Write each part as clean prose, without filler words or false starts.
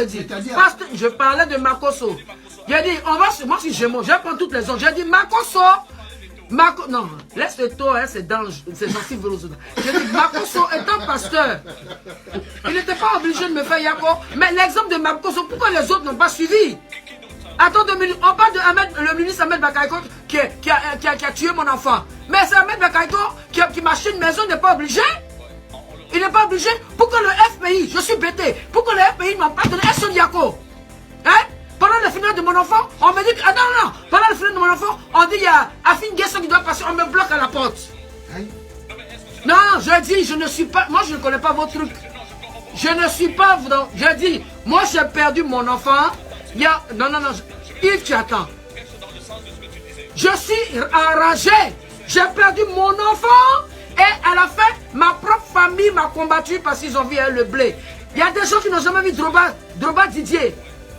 l'ai dit. Parce que je parlais de Makosso. J'ai dit, on va, moi si je vais prendre toutes les autres. J'ai dit, Makosso. Non, laisse le taux, hein, c'est gentil. J'ai dit, Makosso est un pasteur. Il n'était pas obligé de me faire Yako. Mais l'exemple de Makosso, pourquoi les autres n'ont pas suivi? Attends 2 minutes, on parle de le ministre Ahmed Bakaïko qui a tué mon enfant. Mais c'est Ahmed Bakaïko qui m'a acheté une maison, il n'est pas obligé. Il n'est pas obligé. Pourquoi le FPI, je suis bêté, pourquoi le FPI ne m'a pas donné un seul Yako? Hein? Pendant le final de mon enfant, on me dit que... Ah non, pendant le final de mon enfant, on dit qu'il y a Afine Guesson qui doit passer, on me bloque à la porte. Non, je dis, je ne suis pas... Moi, je ne connais pas vos trucs. Je ne suis pas... Je dis, moi, j'ai perdu mon enfant. Il y a... Non, Yves, tu attends. Je suis enragé. J'ai perdu mon enfant. Et à la fin, ma propre famille m'a combattu parce qu'ils ont vu le blé. Il y a des gens qui n'ont jamais vu Droba Didier,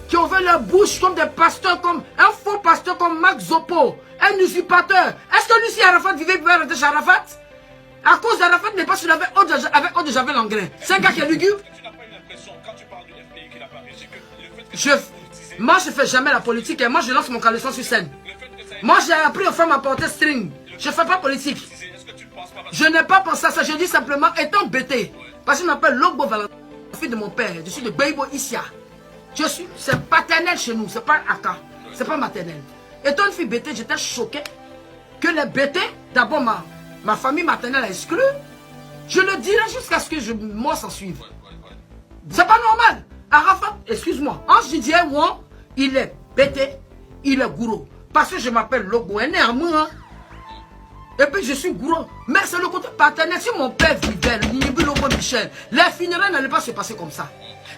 qui ont fait leur bouche comme des pasteurs, comme un faux pasteur comme Max Zopo, un usurpateur. Est-ce que Lucie Arafat vivait pour rentrer chez Arafat? À cause d'Arafat n'est pas soulevé avec eau de Javel Engrais. C'est un gars qui est lugubre. Moi, je ne fais jamais la politique et moi, je lance mon caleçon sur scène. Moi, j'ai appris aux femmes à porter string. Je ne fais pas politique. Je n'ai pas pensé à ça. Je dis simplement, étant bêté, parce qu'il m'appelle Logbo Valentin, fille de mon père. Je suis de Beibo Issia. C'est paternel chez nous, c'est pas Aka. C'est pas maternel. Étant une fille bêtée, j'étais choqué que les bêtés, d'abord ma famille maternelle a exclu. Je le dirai jusqu'à ce que moi s'en suive. C'est pas normal. Arafat, excuse-moi, Ange Didier, moi, il est bêté, il est gourou. Parce que je m'appelle Logo, elle est à moi. Et puis je suis gourou. Mais c'est le côté paternel. Si mon père vivait, Nibu Logo Michel, les funérailles n'allaient pas se passer comme ça.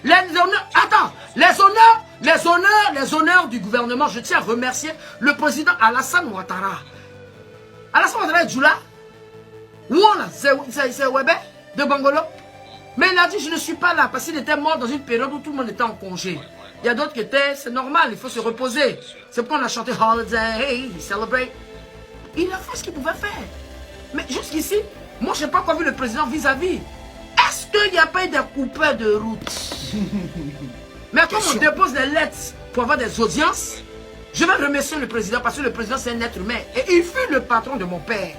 Les honneurs, attends, les honneurs du gouvernement, je tiens à remercier le président Alassane Ouattara. Alassane Ouattara est Djoula. Où on a? C'est Webe de Bangolo. Mais il a dit, je ne suis pas là, parce qu'il était mort dans une période où tout le monde était en congé. Il y a d'autres qui étaient, c'est normal, il faut se reposer. C'est pourquoi on a chanté Holiday, Celebrate. Il a fait ce qu'il pouvait faire. Mais jusqu'ici, moi je n'ai pas encore vu le président vis-à-vis. Est-ce qu'il n'y a pas eu des coupeurs de route? Mais comme on dépose les lettres pour avoir des audiences, je vais remercier le président, parce que le président c'est un être humain. Et il fut le patron de mon père.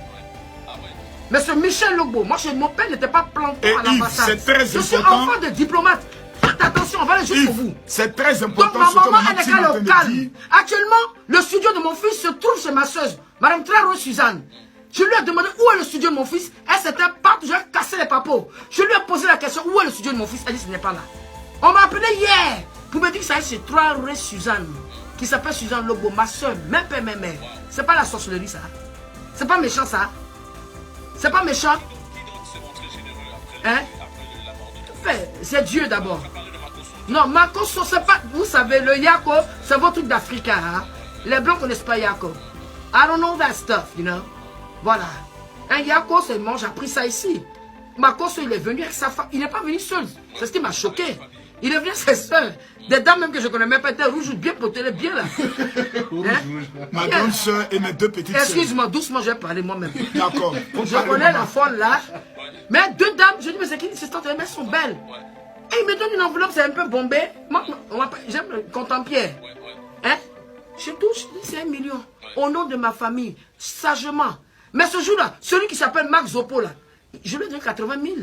Mais ce Michel Logbo, moi, mon père n'était pas planté à l'ambassade. C'est très important. Je suis enfant de diplomate. Faites attention, on va aller juste pour vous. C'est très important. Donc, ma maman, elle est calme. Actuellement, le studio de mon fils se trouve chez ma soeur, Madame Traro Suzanne. Je lui ai demandé où est le studio de mon fils. Elle s'était pas, je lui ai cassé les papos. Je lui ai posé la question, où est le studio de mon fils? Elle dit, ce n'est pas là. On m'a appelé hier pour me dire que ça est chez Traro Suzanne, qui s'appelle Suzanne Logbo, ma soeur, même père, même mère. C'est pas la sorcellerie, ça. C'est pas méchant, ça. C'est pas méchant. Hein? C'est Dieu d'abord. Non, Makosso, c'est pas... Vous savez, le Yako, c'est votre truc d'Africain. Hein? Les Blancs connaissent pas Yako. I don't know that stuff, you know. Voilà. Un Yako, c'est moi, j'ai appris ça ici. Makosso, il est venu avec sa femme. Il n'est pas venu seul. C'est ce qui m'a choqué. Il est venu avec ses soeurs. Des dames même que je connais même pas, étaient rouges, bien potées, bien là. Hein? Ma grande soeur et mes 2 petites soeurs. Excuse-moi, doucement, je vais parler moi-même. D'accord. Je connais la folle là. Mais 2 dames, je dis, mais c'est qui ces tantes? Elles sont belles. Et il me donne une enveloppe, c'est un peu bombé. Moi, j'aime le Content-Pierre. Hein? Je touche, c'est 1 million. Au nom de ma famille, sagement. Mais ce jour-là, celui qui s'appelle Max Zopo là, je lui ai donné 80 000.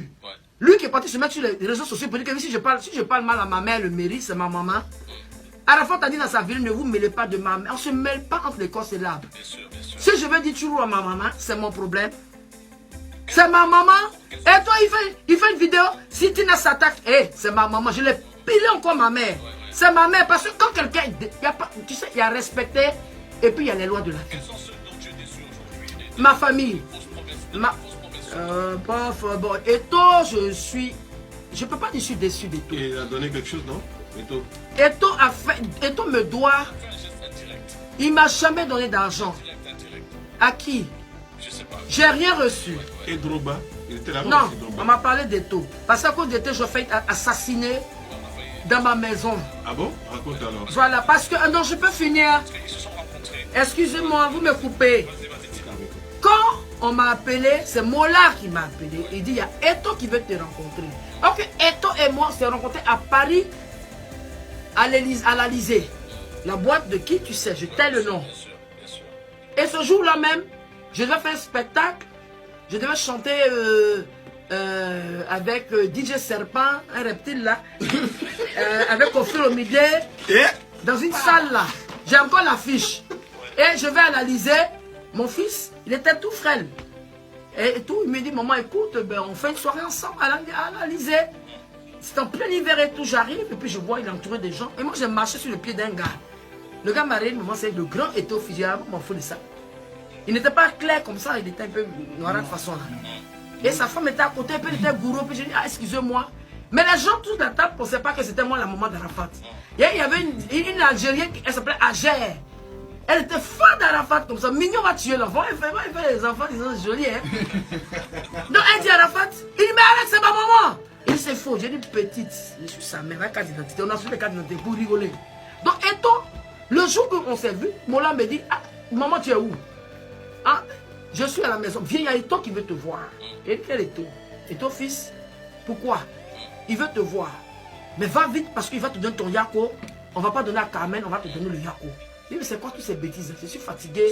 Lui qui est parti se mettre sur les réseaux sociaux pour dire que si je parle mal à ma mère, le mérite, c'est ma maman. Arafat a dit dans sa ville, ne vous mêlez pas de ma mère. On ne se mêle pas entre les corps et l'arbre. Si je veux dire toujours à ma maman, c'est mon problème. C'est ma maman. Et toi, il fait une vidéo. Si Tina s'attaque, c'est ma maman. Je l'ai pilé encore ma mère. C'est ma mère. Parce que quand quelqu'un, tu sais, il y a respecté. Et puis il y a les lois de la vie. Ma famille. Bon, Eto, je peux pas dire que je suis déçu d'Eto. Il a donné quelque chose, non? Eto me doit. Il m'a jamais donné d'argent. À qui? J'ai rien reçu. Et Droba? Il était là-bas? Non, on m'a parlé d'Eto. Parce qu'à cause d'Eto, je fais assassiner dans ma maison. Ah bon? Raconte alors. Voilà, parce que... Non, je peux finir. Excusez-moi, vous me coupez. Quand on m'a appelé, c'est Mola qui m'a appelé. Il dit, il y a Eto qui veut te rencontrer. Ok, Eto et moi, on s'est rencontrés à Paris. à l'Elysée. La boîte de qui tu sais, je tais le nom. Et ce jour-là même, je devais faire un spectacle. Je devais chanter avec DJ Serpent, un reptile là, avec Kofi Olomide, dans une salle là. J'ai encore l'affiche. Et je vais à l'Elysée. Mon fils, il était tout frêle. Et tout, il me dit, maman, écoute, ben, on fait une soirée ensemble à l'Elysée. C'est en plein hiver et tout, j'arrive, et puis je vois, il est entouré des gens. Et moi, j'ai marché sur le pied d'un gars. Le gars m'a dit, maman, c'est le grand Eto Fitzgerald, m'en fous de ça. Il n'était pas clair comme ça, il était un peu noir de façon là. Et sa femme était à côté, puis il était gourou, puis j'ai dit, ah, excusez-moi. Mais les gens, toute la table, ne pensaient pas que c'était moi la maman d'Arafat. Et il y avait une Algérienne, elle s'appelait Agère. Elle était fan d'Arafat comme ça. Mignon va tuer l'enfant. Elle fait les enfants, ils sont jolis. Hein? Donc elle dit Arafat. Il dit, mais Alex, c'est ma maman. Il dit, c'est faux. J'ai dit, petite. Je suis sa mère. Carte d'identité. On a suivi les cartes d'identité pour rigoler. Donc, Eto, le jour qu'on s'est vu, Mola me dit, ah, maman, tu es où? Ah, je suis à la maison. Viens, il y a Eto qui veut te voir. Et quel Eto? Eto, fils, pourquoi? Il veut te voir. Mais va vite parce qu'il va te donner ton yako. On ne va pas donner à Carmen, on va te donner le yako. Mais c'est quoi toutes ces bêtises? Je suis fatigué.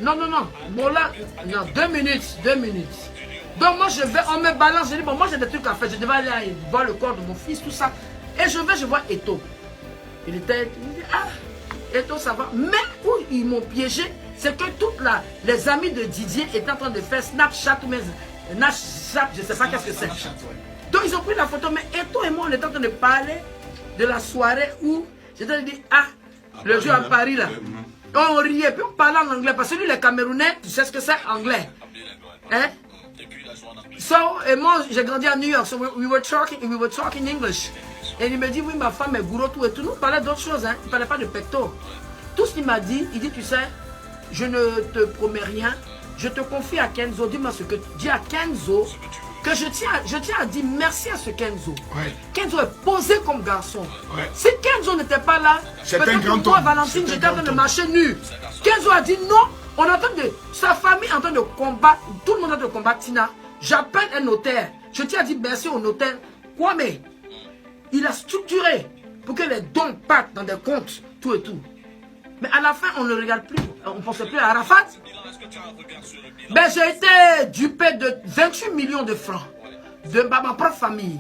Non, non, non. Bon là, non, 2 minutes, 2 minutes. Donc moi je vais, on me balance, je dis bon moi j'ai des trucs à faire, je devais aller voir le corps de mon fils, tout ça. Et je vais, je vois Eto. Il dit ah, Eto ça va. Mais où ils m'ont piégé, c'est que toutes les amis de Didier étaient en train de faire Snapchat ou même Snapchat, je ne sais pas qu'est-ce que c'est. Donc ils ont pris la photo, mais Eto et moi on était en train de parler de la soirée où j'étais dit ah, le jour à Paris là, on riait, puis on parlait en anglais, parce que lui les Camerounais, tu sais ce que c'est anglais. Hein? So, et moi j'ai grandi à New York, so we were talking English. Et il me dit oui ma femme est gourou tout et tout, nous on parlait d'autres choses, hein? Il ne parlait pas de pecto. Tout ce qu'il m'a dit, il dit tu sais, je ne te promets rien, je te confie à Kenzo, dis-moi ce que tu dis à Kenzo. Que je tiens à dire merci à ce Kenzo. Ouais. Kenzo est posé comme garçon. Ouais. Si Kenzo n'était pas là, peut-être que moi, Valentine, j'étais en train de marcher nu. Kenzo a dit non, on est en train de, sa famille est en train de combattre, tout le monde est en train de combattre Tina. J'appelle un notaire. Je tiens à dire merci au notaire. Quoi mais il a structuré pour que les dons partent dans des comptes, tout et tout. Mais à la fin, on ne regarde plus, on ne pensait plus à Arafat. Ben, j'ai été dupé de 28 millions de francs de ma propre famille.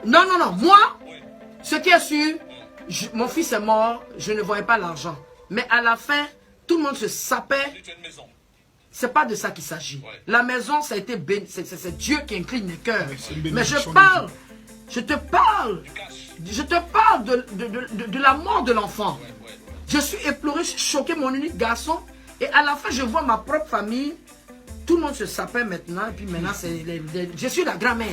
Non, non, non. Moi, ce qui est sûr, mon fils est mort, je ne voyais pas l'argent. Mais à la fin, tout le monde se sapait. C'est pas de ça qu'il s'agit. La maison, ça a été béni. C'est Dieu qui incline les cœurs. Mais je te parle de la mort de l'enfant. Je suis éploré, je suis choqué, mon unique garçon. Et à la fin, je vois ma propre famille. Tout le monde se sapait maintenant. Et puis maintenant, je suis la grand-mère.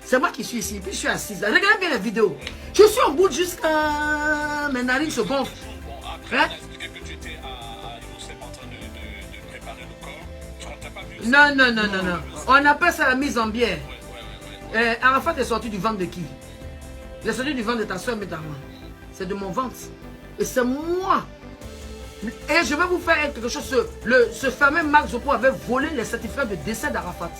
C'est moi qui suis ici. Puis je suis assise là. Regardez bien la vidéo. Je suis au bout jusqu'à... Mes narines se gonflent. Hein? Non, non, non, non, non. On appelle ça la mise en bière. Arafat est sorti du ventre de qui? Il est sorti du ventre de ta soeur, mais ta main. C'est de mon ventre. Et c'est moi. Et je vais vous faire quelque chose. Ce fameux Marc Zopo avait volé les certificats de décès d'Arafat.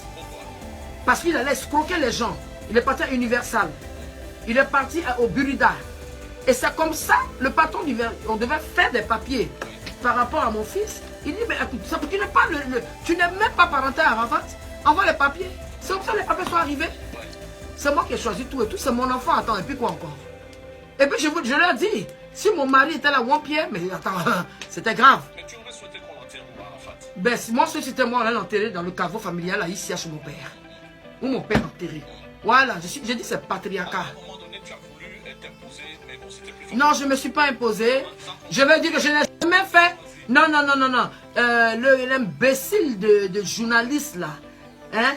Parce qu'il allait escroquer les gens. Il est parti à Universal. Il est parti au Burida. Et c'est comme ça, le patron, on devait faire des papiers par rapport à mon fils. Il dit, mais écoute, tu n'es même pas parenté à Arafat. Envoie les papiers. C'est comme ça que les papiers sont arrivés. C'est moi qui ai choisi tout et tout. C'est mon enfant. Attends, et puis quoi encore? Et puis je leur dis, si mon mari était là, one pierre, mais attends, c'était grave. Mais tu aurais souhaité qu'on l'enterre où, Arafat? Ben, moi, si c'était moi, on allait l'enterrer dans le caveau familial, là, ici, chez mon père. Où mon père enterré. Voilà, j'ai dit c'est patriarcat. À un moment donné, tu as voulu t'imposer, mais bon, c'était plus fort. Non, je ne me suis pas imposé. Je veux dire que je n'ai jamais fait. Non, non, non, non, non. L'imbécile de journaliste, là, hein,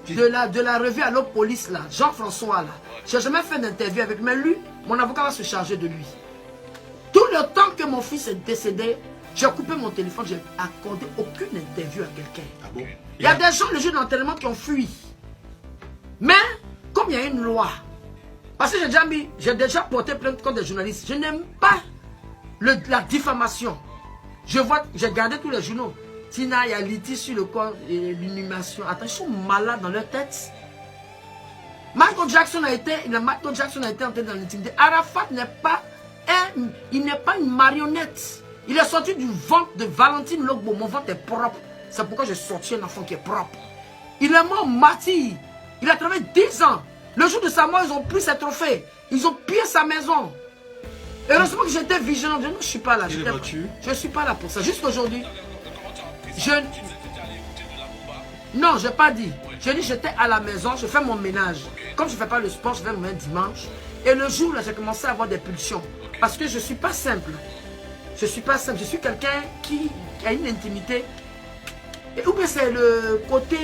de la revue Allo Police, là, Jean-François, là. Je n'ai jamais fait d'interview avec lui, mais lui, mon avocat va se charger de lui. Tout le temps que mon fils est décédé, j'ai coupé mon téléphone, j'ai accordé aucune interview à quelqu'un. Ah bon? Il y a des gens le jour d'enterrement qui ont fui. Mais, comme il y a une loi, parce que j'ai déjà porté plainte contre des journalistes, je n'aime pas la diffamation. J'ai gardé tous les journaux. Tina, il y a litige sur le corps et l'inhumation. Attends, ils sont malades dans leur tête. Michael Jackson a été entré dans l'intimité. Arafat n'est pas une marionnette. Il est sorti du ventre de Valentine Logbo. Mon ventre est propre. C'est pourquoi j'ai sorti un enfant qui est propre. Il est mort martyr. Il a travaillé 10 ans. Le jour de sa mort, ils ont pris ses trophées. Ils ont pillé sa maison. Heureusement que j'étais vigilant. Je ne suis pas là. Je ne suis pas là pour ça. Jusqu'aujourd'hui. Non, je n'ai pas dit. Je dis j'étais à la maison, je fais mon ménage. Comme je ne fais pas le sport, je vais mon dimanche. Et le jour là, j'ai commencé à avoir des pulsions. Parce que je ne suis pas simple. Je ne suis pas simple. Je suis quelqu'un qui a une intimité. Et ou bien c'est le côté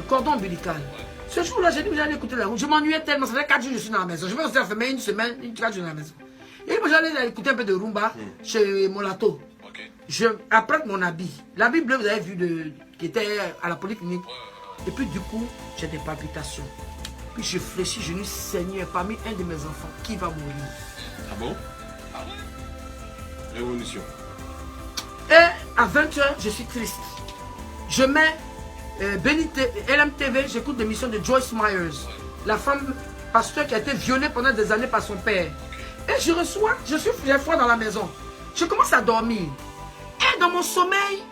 cordon ombilical. Ce jour-là, j'ai dit que j'allais écouter la route. Je m'ennuyais tellement. Ça fait 4 jours que je suis dans la maison. Je vais aussi faire une semaine, 4 jours dans la maison. Et moi, j'allais écouter un peu de rumba chez Molato. Je apprête mon habit. L'habit bleu, vous avez vu, qui était à la polyclinique. Et puis, du coup, j'ai des palpitations. Puis, je fléchis, je lui saignais parmi un de mes enfants qui va mourir. Ah bon? Révolution. Et à 20h, je suis triste. Je mets LMTV, j'écoute l'émission de Joyce Myers, la femme pasteur qui a été violée pendant des années par son père. Et j'ai froid dans la maison. Je commence à dormir. Et dans mon sommeil,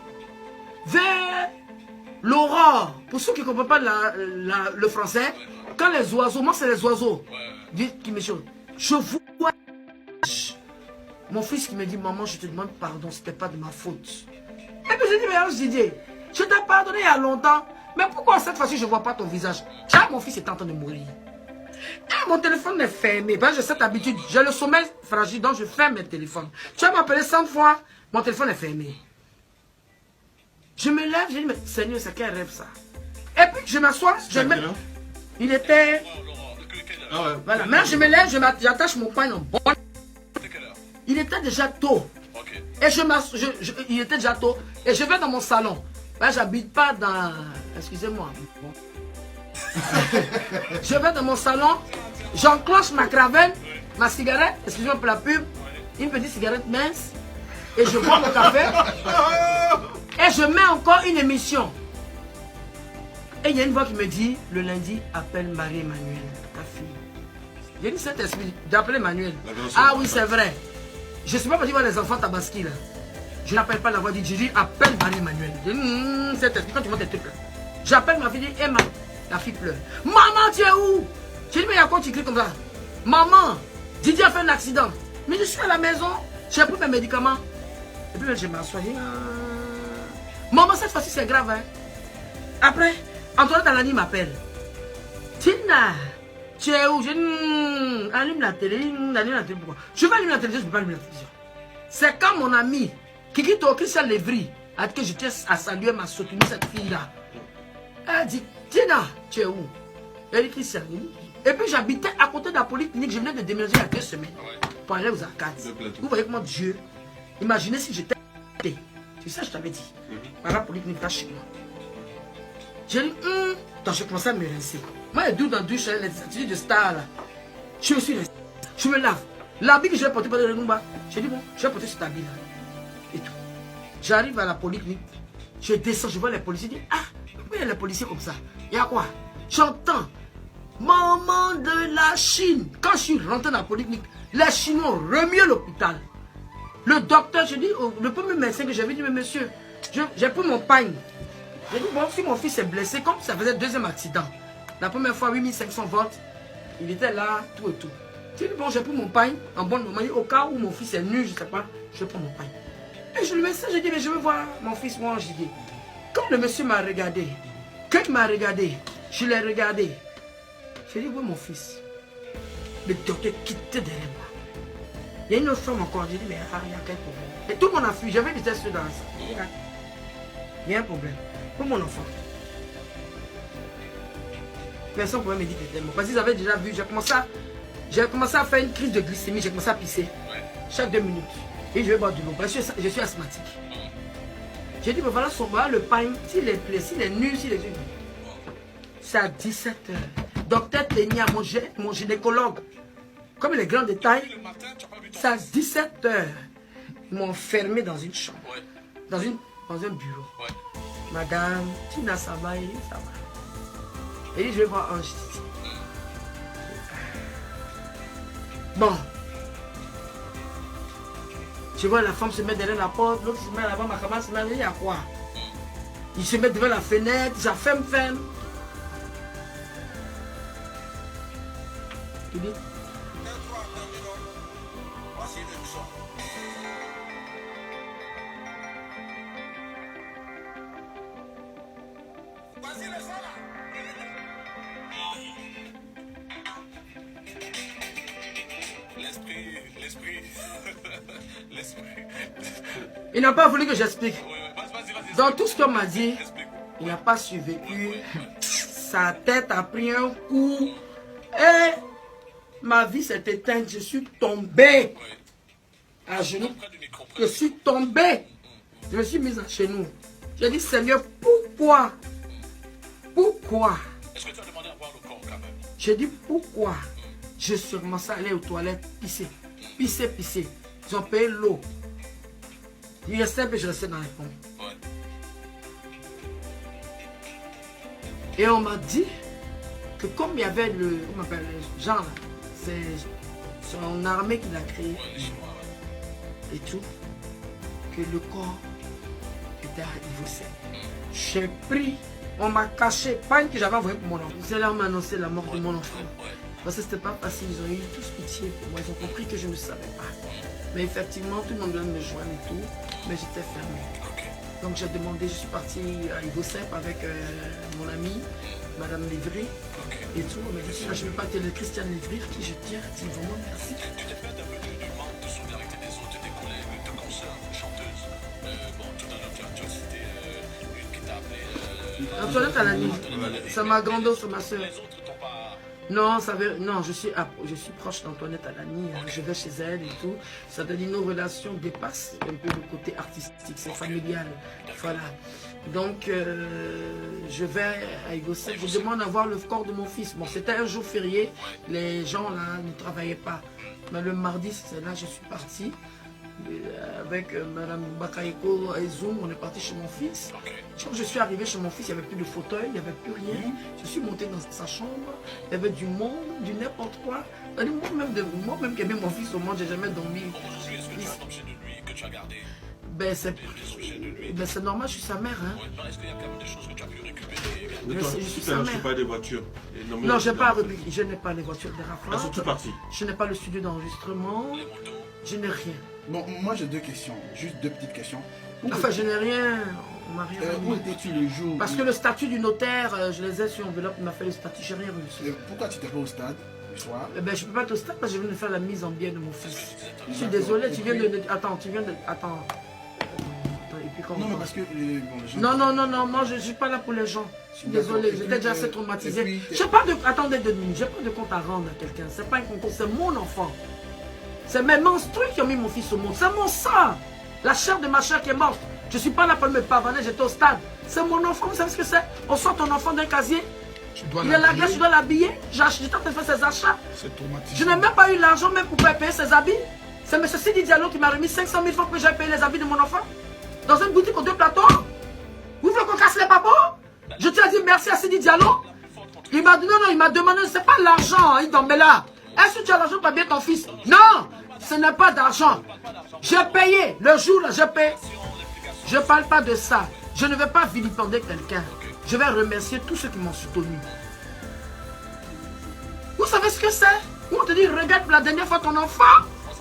vers l'aurore, pour ceux qui ne comprennent pas le français, quand les oiseaux, moi c'est les oiseaux, qui me chantent, je vois mon fils qui me dit, maman, je te demande pardon, ce n'était pas de ma faute. Et puis je dis, mais alors Didier, je t'ai pardonné il y a longtemps, mais pourquoi cette fois-ci je ne vois pas ton visage? Mon fils est en train de mourir. Et mon téléphone est fermé. Ben, j'ai cette habitude. J'ai le sommeil fragile, donc je ferme mes téléphones. Tu vas m'appeler 100 fois, mon téléphone est fermé. Je me lève, je dis, mais Seigneur, c'est quel rêve ça? Et puis je m'assois, il était... Ah ouais. Voilà, maintenant je me lève, j'attache mon poing en bon. Il était déjà tôt. Et il était déjà tôt. Et je vais dans mon salon. Ben, j'habite pas dans... Excusez-moi. Bon. Je vais dans mon salon, j'enclenche ma cravate, ma cigarette, excusez-moi pour la pub, une petite cigarette mince, et je bois mon café, et je mets encore une émission. Et il y a une voix qui me dit, le lundi, appelle Marie-Emmanuel, ta fille. J'ai dit, cet esprit, d'appeler Emmanuel. Ah oui, c'est vrai. Je ne sais pas pourquoi voir les enfants tabaski là. Je n'appelle pas la voix, j'ai dit, appelle Marie-Emmanuel. J'ai dit, cet esprit, quand tu vois tes trucs là. J'appelle ma fille, je dis, Emma. La fille pleure. Maman, tu es où? J'ai dit, mais il y a quoi tu cries comme ça? Maman, Didier a fait un accident. Mais je suis à la maison, j'ai pris mes médicaments. Et puis je m'assois. Maman, cette fois-ci c'est grave. Hein? Après, Antoine Talani m'appelle. Tina, tu es où? J'ai dit, allume la télé. Allume la télé. Pourquoi? Je vais allumer la télévision, je ne peux pas allumer la télévision. C'est quand mon ami, Kiki Christian Lévry, a dit que je tiens à saluer ma soutenue, cette fille-là. Elle dit, Tina, tu es où? Elle dit, Christian. Et puis j'habitais à côté de la polyclinique, je venais de déménager il y a 2 semaines pour aller aux arcades. Vous voyez comment Dieu, imaginez si j'étais... C'est ça que je t'avais dit. Par la polyclinique, là chez moi. J'ai dit, donc je commençais à me rincer. Moi, les douches dans la douche, les attitudes de star là. Je me suis rincé. Je me lave. L'habit que je vais porter par le Rumba, j'ai dit, bon, je vais porter cet habit là. Et tout. J'arrive à la polyclinique, je descends, je vois les policiers, je dis, ah, pourquoi il y a les policiers comme ça? Il y a quoi? J'entends, maman de la Chine. Quand je suis rentré dans la polyclinique, les Chinois ont remis l'hôpital. Le docteur, je dis, le premier médecin que j'avais dit, mais monsieur, j'ai pris mon pagne. J'ai dit, bon, si mon fils est blessé, comme ça faisait 2e accident. La première fois, 8500 volts, il était là, tout et tout. J'ai dit, bon, j'ai pris mon pagne, en bon moment, au cas où mon fils est nu, je ne sais pas, je prends mon pagne. Et je lui mets ça, je dis, mais je veux voir mon fils, moi, j'ai dit. Quand le monsieur m'a regardé, quand il m'a regardé, je l'ai regardé. J'ai dit, oui, mon fils. Le docteur quittait derrière moi. Il y a une autre femme encore, j'ai dit, mais il y a quel problème? Et tout le monde a fui, j'avais des tests dans ça. Il y a un problème. Pour mon enfant. Personne ne pouvait me dire que c'était mort. Parce qu'ils avaient déjà vu, j'ai commencé à faire une crise de glycémie, j'ai commencé à pisser. Chaque 2 minutes. Et je vais boire de l'eau. Parce que je suis asthmatique. J'ai dit, mais voilà son bras, le pain, s'il est blessé, s'il est nu, s'il est... C'est à 17 h. Docteur Ténia, mon gynécologue, comme il est grand de taille, c'est à 17 h. Ils m'ont enfermé dans une chambre, dans un bureau. Madame, Tina, ça va, ça va. Et je vais voir Ange. Bon. Tu vois, la femme se met derrière la porte, l'autre se met là-bas, ma camarade se met là, il y a quoi? Il se met devant la fenêtre, ça ferme. Tu dis? Il n'a pas voulu que j'explique. Dans tout ce qu'on m'a dit, il n'a pas survécu. Sa tête a pris un coup. Et ma vie s'est éteinte. Je suis tombé à genoux. Je suis tombé. Je me suis mise à genoux. J'ai dit, Seigneur, pourquoi? Pourquoi? Est-ce que tu as demandé à voir le corps quand même? J'ai dit, pourquoi? Je suis commencé à aller aux toilettes, pisser. Ils ont payé l'eau. Il restait un peu, je restais dans les pompes. Ouais. Et on m'a dit que comme il y avait le, comment on appelle, Jean là, c'est son armée qui l'a créé, Ouais, les Chinois, ouais. et tout, que le corps était à Ivosset. J'ai pris, on m'a caché, pas une que j'avais envoyée pour mon enfant. C'est là où on m'a annoncé la mort de mon enfant. Ouais. Parce que c'était pas facile, ils ont eu tous pitié pour moi, ils ont compris que je ne savais pas. Mais effectivement, tout le monde venait me joindre et tout, mais j'étais fermé. Ok. Donc j'ai demandé, je suis parti à Ivosset avec mon ami, Madame Lévry, et tout. On m'a dit, je ne vais pas te le Christiane Lévry, qui je tiens à dire vraiment merci. Tu t'es fait un peu du manque de solidarité des autres, des collègues, de consoeurs, chanteuses. Bon, tout à l'heure, tu as cité une qui t'a appelé. Antoinette Alani, c'est ma grande c'est ma soeur. Les autres t'ont pas. Non, non, je suis proche d'Antoinette Alani, hein, je vais chez elle et tout. Ça veut dire nos relations dépassent un peu le côté artistique, c'est familial. Voilà. Donc, je vais à Ivosset, je demande à voir le corps de mon fils. Bon, c'était un jour férié, les gens là ne travaillaient pas. Mais le mardi, c'est là que je suis parti. Avec Madame Bakayeko et Zoom, on est parti chez mon fils. Quand je suis arrivé chez mon fils, il n'y avait plus de fauteuil, il n'y avait plus rien. Je suis monté dans sa chambre, il y avait du monde, du n'importe quoi. Moi-même qui aimais mon fils au monde, j'ai jamais dormi. Aujourd'hui, est-ce que tu as un objet de lui que tu as gardé? Ben c'est normal, je suis sa mère. Hein. Ouais, non, est-ce qu'il y a quand même des choses que tu as pu récupérer? Je suis sa mère. pas des voitures. Non, je n'ai pas les voitures de Rafa. Elles sont toutes parties. Je n'ai pas le studio d'enregistrement. Je n'ai rien. Bon, moi j'ai deux questions, juste deux petites questions. Enfin, je n'ai rien. On m'a rien Où remis. étais-tu le jour Parce que le statut du notaire, je les ai sur enveloppe, il m'a fait le statut, j'ai rien reçu. Pourquoi tu n'étais pas au stade le soir? Eh ben, je ne peux pas être au stade parce que je viens de faire la mise en bien de mon fils. Je suis désolé, tu viens de... Attends, tu viens de... Attends. Et puis comment Non, mais parce que... les gens... Non, moi je ne suis pas là pour les gens. Je suis désolé, j'étais déjà assez traumatisé. Je Je n'ai pas de... Attendez 2 minutes, je n'ai pas de compte à rendre à quelqu'un. Ce n'est pas un concours, c'est mon enfant. C'est mes menstrues qui ont mis mon fils au monde. C'est mon sang. La chair de ma chair qui est morte. Je ne suis pas là pour me pavaner, j'étais au stade. C'est mon enfant, vous savez ce que c'est? On sort ton enfant d'un casier. Il est là, tu dois l'habiller. J'étais en train de faire ses achats. C'est traumatisant. Je n'ai même pas eu l'argent même pour payer ses habits. C'est M. Sidi Diallo qui m'a remis 500 000 francs pour que j'aille payer les habits de mon enfant. Dans une boutique aux 2 plateaux. Vous voulez qu'on casse les papeaux? Je tiens à dire merci à Sidi Diallo. Il m'a dit non, il m'a demandé, c'est pas l'argent, il dormait là. Est-ce que tu as l'argent pour payer ton fils? Non, ce n'est pas d'argent. J'ai payé. Le jour là, j'ai payé. Je ne parle pas de ça. Je ne vais pas vilipender quelqu'un. Je vais remercier tous ceux qui m'ont soutenu. Vous savez ce que c'est? On te dit, regarde pour la dernière fois ton enfant.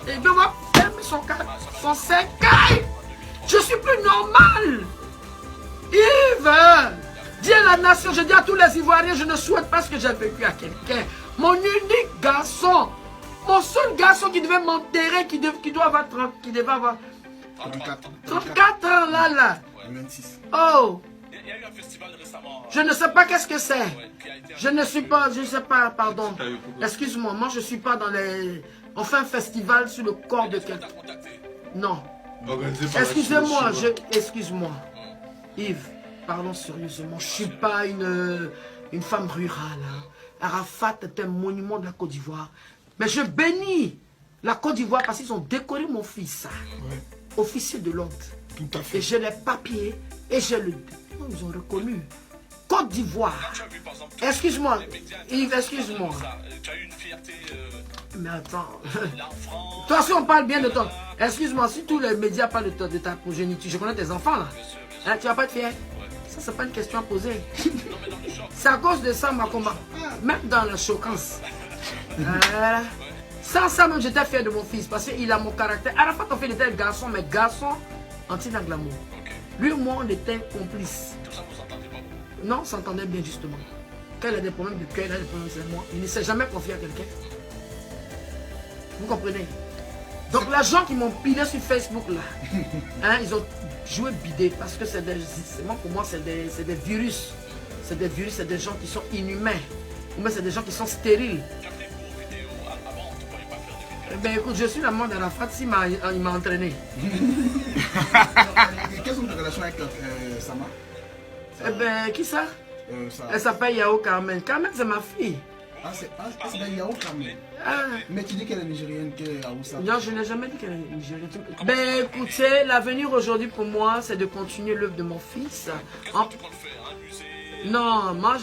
Et il va fermer son cercueil. Je suis plus normal. Yves, dis à la nation, je dis à tous les Ivoiriens, je ne souhaite pas ce que j'ai vécu à quelqu'un. Mon unique garçon, mon seul garçon qui devait m'enterrer, qui devait avoir 34 ans là. 26. Oh, Il y a eu un festival récemment. je ne sais pas qu'est-ce que c'est. Qui a été Je ne sais pas, pardon. Excuse-moi, moi je ne suis pas dans les... On fait un festival sur le corps de quelqu'un. contacté. Non. Organisé par la Excusez-moi, Chine. excuse-moi. Yves, parlons sérieusement. Je ne suis pas une femme rurale. Hein. Arafat est un monument de la Côte d'Ivoire. Mais je bénis la Côte d'Ivoire parce qu'ils ont décoré mon fils. Ouais, Officier de l'ordre. tout à Et fait. j'ai les papiers et j'ai le... Ils ont reconnu. Côte d'Ivoire. Tu as vu par exemple. Excuse-moi, les médias Yves, excuse-moi. Tu as eu une fierté. Mais attends. Toi, si on parle bien de toi, excuse-moi, si tous les médias parlent de ta progéniture, je connais tes enfants là. Hein, tu vas pas être fier? Ça, c'est pas une question à poser. C'est à cause de ça, ma combat. Même dans la choquance. Sans ça, même j'étais fier de mon fils parce qu'il a mon caractère. À la fois, ton fils était un garçon, mais garçon anti-glamour. Lui et moi, on était complices. Non, on s'entendait bien justement. Quand il a des problèmes de cœur, il a des problèmes de moi. Il ne s'est jamais confié à quelqu'un. Vous comprenez? Donc, les gens qui m'ont pilé sur Facebook là, hein, ils ont joué bidé parce que c'est des, pour moi, c'est des virus. C'est des virus, c'est des gens qui sont inhumains. Ou bien c'est des gens qui sont stériles. Eh bien, écoute, je suis l'amant d'Arafat, il m'a entraîné. Quelles sont tes relations avec Sama? Eh bien, qui ça? Ça... Elle s'appelle Yao Carmen. Carmen, c'est ma fille. Ah, c'est bien Yao Carmen. Ah. Mais tu dis qu'elle est nigérienne, qu'elle est Aoussa. Non, je n'ai jamais dit qu'elle est nigérienne. Ben, écoutez, l'avenir aujourd'hui pour moi, c'est de continuer l'œuvre de mon fils. Non, moi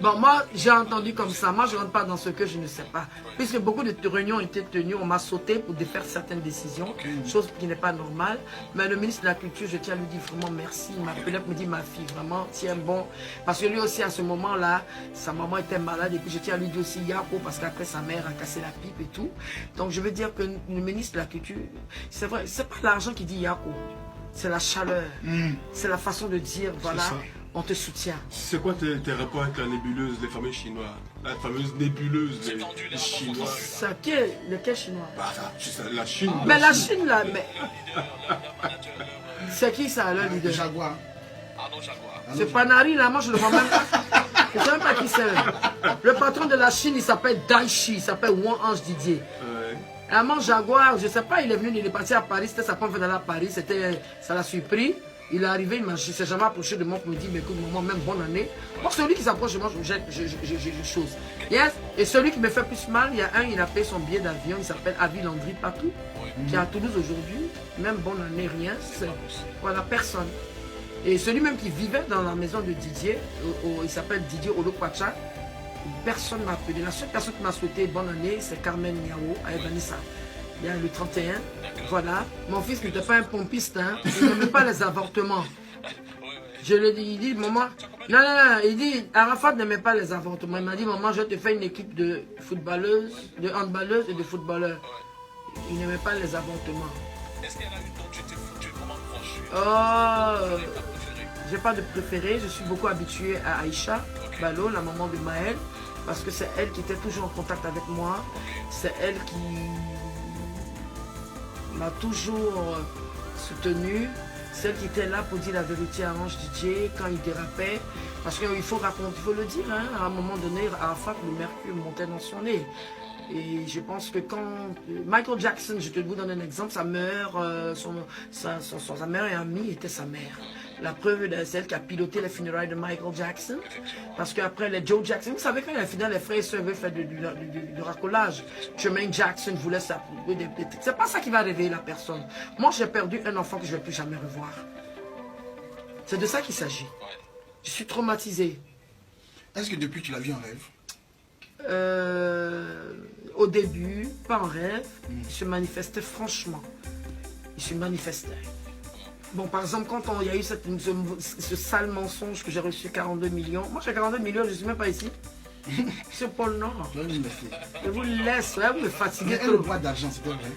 bon, moi j'ai entendu comme ça. Moi je ne rentre pas dans ce que je ne sais pas. Puisque beaucoup de réunions ont été tenues, on m'a sauté pour défaire certaines décisions, chose qui n'est pas normale. Mais le ministre de la Culture, je tiens à lui dire vraiment merci. Il m'appelait pour me dire ma fille, vraiment, tiens bon. Parce que lui aussi à ce moment-là, sa maman était malade et puis je tiens à lui dire aussi Yako parce qu'après sa mère a cassé la pipe et tout. Donc je veux dire que le ministre de la Culture, c'est vrai, c'est pas l'argent qui dit Yako. C'est la chaleur, c'est la façon de dire, voilà, on te soutient. C'est quoi tes rapports avec la nébuleuse, les fameux chinois? La fameuse nébuleuse des chinois. C'est lequel chinois? Bah, la Chine. Mais la Chine là, mais... C'est qui ça, le leader? Jaguar. C'est Panari là, moi je le vois même pas. Je ne sais même pas qui c'est. Le patron de la Chine, il s'appelle Daichi, il s'appelle Wang Ange Didier. Amant Jaguar, je ne sais pas, il est venu, il est parti à Paris, c'était sa première fois d'aller à Paris, ça l'a surpris. Il est arrivé, il ne s'est jamais approché de moi pour me dire, mais écoute, maman, même bonne année. Moi, celui qui s'approche de moi, j'ai des choses. Yes. Et celui qui me fait plus mal, il y a un, il a payé son billet d'avion, il s'appelle Avi Landry Patou, qui est à Toulouse aujourd'hui. Même bonne année, rien. Voilà, personne. Et celui même qui vivait dans la maison de Didier, il s'appelle Didier Olokwacha. Personne ne m'a appelé. La seule personne qui m'a souhaité bonne année, c'est Carmen Niao à Evanissa. Il y a le 31. Voilà. Mon fils n'était pas un pompiste. Hein. Il n'aimait pas les avortements. Je lui ai dit, il dit, maman. Non, il dit, Arafat n'aimait pas les avortements. Il m'a dit, maman, je te fais une équipe de footballeuses, de handballeuses et de footballeurs. Il n'aimait pas les avortements. Est-ce qu'il y en a une dont tu t'es foutu comment proche? Oh, j'ai pas de préféré. Je suis beaucoup habitué à Aïcha Balo, la maman de Maël. Parce que c'est elle qui était toujours en contact avec moi. C'est elle qui m'a toujours soutenu. Celle qui était là pour dire la vérité à Ange Didier quand il dérapait. Parce qu'il faut raconter, il faut le dire, hein, à un moment donné, Arafat, le mercure montait dans son nez. Et je pense que quand Michael Jackson, je te vous donne un exemple, sa mère, sa mère et amie était sa mère. La preuve, c'est celle qui a piloté les funérailles de Michael Jackson. Parce qu'après les Joe Jackson, vous savez, quand il y a final, les frères et sœurs veulent faire du racolage. Jermaine Jackson voulait ça. C'est pas ça qui va réveiller la personne. Moi, j'ai perdu un enfant que je ne vais plus jamais revoir. C'est de ça qu'il s'agit. Je suis traumatisé. Est-ce que depuis tu l'as vu en rêve? Au début, pas en rêve, il se manifestait franchement. Il se manifestait. Bon, par exemple, quand il y a eu ce sale mensonge que j'ai reçu 42 millions, moi j'ai 42 millions, je ne suis même pas ici. C'est Paul Nord. Je vous laisse, vous me fatiguez trop. Le bois d'argent, c'était vrai.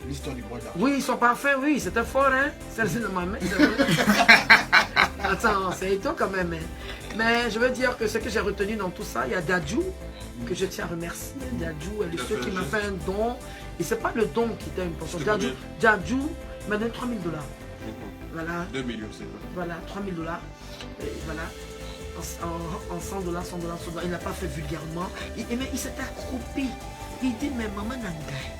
L'histoire du bois d'argent. Oui, ils sont parfaits, oui, c'était fort, hein. C'est de ma main. Attends, c'est étonnant quand même. Hein. Mais je veux dire que ce que j'ai retenu dans tout ça, il y a Dadjou, que je tiens à remercier. Dadjou, elle est ceux qui m'a fait un don. Et c'est pas le don qui était important. Dadjou m'a donné 3 000 $. Voilà. 2 millions, c'est vrai. Voilà, 3 000 $. Et voilà. En 100 $, 100 $, 100 $. Il n'a pas fait vulgairement. Il s'était accroupi. Il dit, mais maman Nangaï,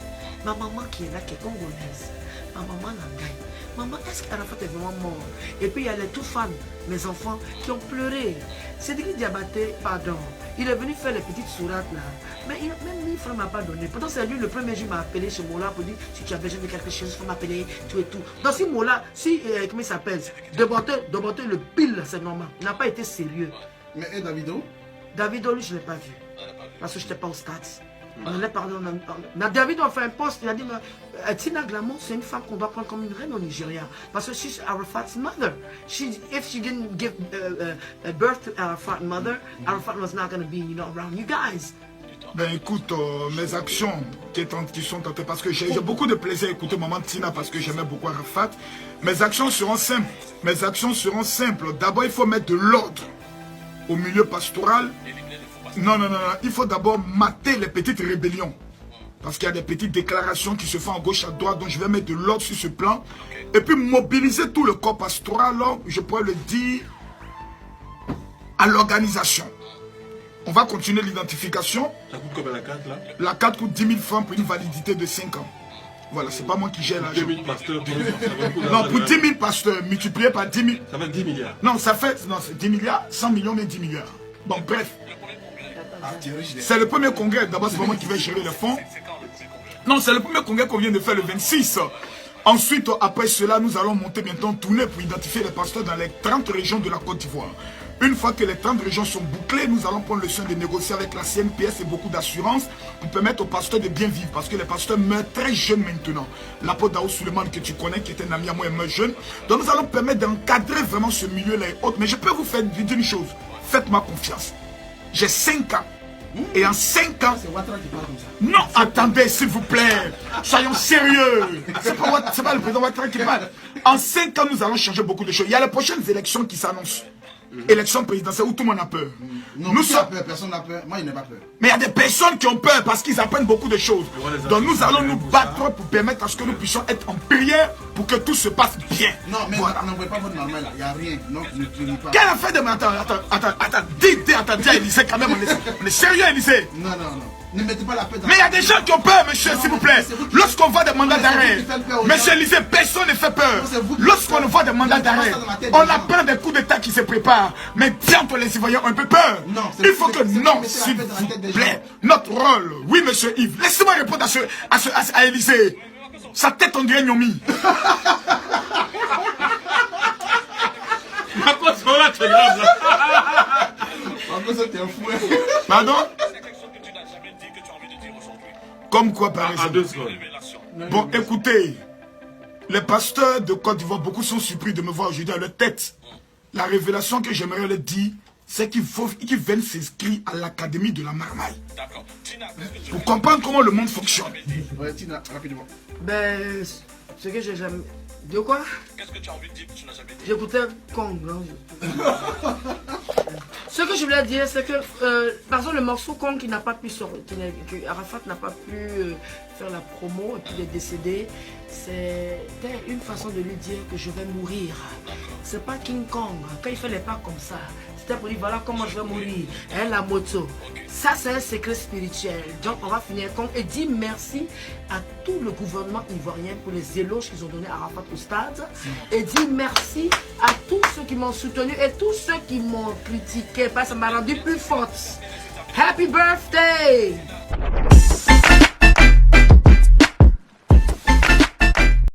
ma maman qui est là, qui est congolaise, ma maman Nangaï, maman, est-ce qu'Arafat est vraiment mort? Et puis il y a les tout fans, mes enfants, qui ont pleuré. Cédric Diabaté, pardon, il est venu faire les petites sourates là. Mais même lui, il ne m'a pas donné. Pourtant, c'est lui, le premier jour, m'a appelé chez Mola pour dire si tu as besoin de quelque chose, il faut m'appeler, tout et tout. Donc, si Mola, comment il s'appelle, Doboté, le pile, c'est normal. Il n'a pas été sérieux. Mais et Davido? Davido, lui, je ne l'ai pas vu. Parce que je n'étais pas au stade. On en a parlé. David a fait un post, il a dit Tina Glamour, c'est une femme qu'on doit prendre comme une reine au Nigeria. Parce que she's Arafat's mother. If she didn't give birth to Arafat's mother, Arafat was not going to be around you guys. Ben écoute, mes actions qui sont tentées, parce que j'ai beaucoup de plaisir à écouter maman Tina parce que j'aimais beaucoup Arafat. Mes actions seront simples. Mes actions seront simples. D'abord, il faut mettre de l'ordre au milieu pastoral. Non. Il faut d'abord mater les petites rébellions. Parce qu'il y a des petites déclarations qui se font à gauche, à droite. Donc je vais mettre de l'ordre sur ce plan. Et puis mobiliser tout le corps pastoral, je pourrais le dire, à l'organisation. On va continuer l'identification. Ça coûte combien la carte là? La carte coûte 10 000 francs pour une validité de 5 ans. Voilà, c'est pas moi qui gère l'argent. 2 000 pasteurs, ça va beaucoup Non, pour 10 000 pasteurs, multiplié par 10 000. Ça va 10 milliards. Non, ça fait, non, c'est 10 milliards, 100 millions, mais 10 milliards. Bon, bref. C'est le premier congrès. D'abord, c'est pas moi qui vais gérer les fonds. Non, c'est le premier congrès qu'on vient de faire le 26. Ensuite, après cela, nous allons monter bientôt en tournée pour identifier les pasteurs dans les 30 régions de la Côte d'Ivoire. Une fois que les 30 régions sont bouclées, nous allons prendre le soin de négocier avec la CNPS et beaucoup d'assurance pour permettre aux pasteurs de bien vivre. Parce que les pasteurs meurent très jeunes maintenant. L'apôtre Daoud Suleiman que tu connais, qui était un ami à moi, il meurt jeune. Donc nous allons permettre d'encadrer vraiment ce milieu-là et autres. Mais je peux vous faire dire une chose. Faites-moi confiance. J'ai 5 ans. Et en 5 ans... C'est Ouattara qui parle comme ça. Non, attendez, s'il vous plaît. Soyons sérieux. C'est pas le président Ouattara qui parle. En 5 ans, nous allons changer beaucoup de choses. Il y a les prochaines élections qui s'annoncent. Élection présidentielle où tout le monde a peur. Non, nous sommes peur, personne n'a peur. Moi, il n'a pas peur. Mais il y a des personnes qui ont peur parce qu'ils apprennent beaucoup de choses. Donc nous allons nous battre pour permettre à ce que nous puissions être en prière pour que tout se passe bien. Non, mais voilà. n'envoyez pas votre normal, il n'y a rien. Non, ne tournez pas. Quelle affaire de... Attends, dis à Élysée quand même, on est sérieux Élysée. Non. Ne mettez pas la paix dans... Mais il y a des gens qui ont peur, monsieur, s'il vous plaît. Lorsqu'on voit des mandats d'arrêt, monsieur Élysée, personne ne fait peur. Lorsqu'on voit des mandats d'arrêt, on apprend des coups d'état qui se préparent. Mais bientôt les citoyens ont un peu peur. Il faut que non, s'il vous plaît. Notre rôle, oui, monsieur Yves, laissez-moi répondre à Élysée. Sa tête, on dirait Nyomi. Pardon? Comme quoi, par exemple? 2 secondes. Bon, écoutez, les pasteurs de Côte d'Ivoire, beaucoup sont surpris de me voir aujourd'hui à leur tête. La révélation que j'aimerais leur dire, c'est qu'il faut qu'ils viennent s'inscrire à l'Académie de la Marmaille. Pour comprendre comment le monde fonctionne. Ouais, Tina, rapidement. Ben, ce que j'ai jamais... De quoi? Qu'est-ce que tu as envie de dire que tu n'as jamais dit? J'écoutais Kong. Ce que je voulais dire, c'est que, par exemple, le morceau Kong qui n'a pas pu sortir, que Arafat n'a pas pu faire la promo et puis il est décédé, c'était une façon de lui dire que je vais mourir. C'est pas King Kong. Quand il fait les pas comme ça, c'était pour dire voilà comment je vais mourir. Hein, la moto. Ça, c'est un secret spirituel. Donc, on va finir Kong et dire merci à tout le gouvernement ivoirien pour les éloges qu'ils ont donnés à Arafat au stade. Et dire merci à tous ceux qui m'ont soutenu et tous ceux qui m'ont critiqué parce que ça m'a rendu plus forte. Happy birthday!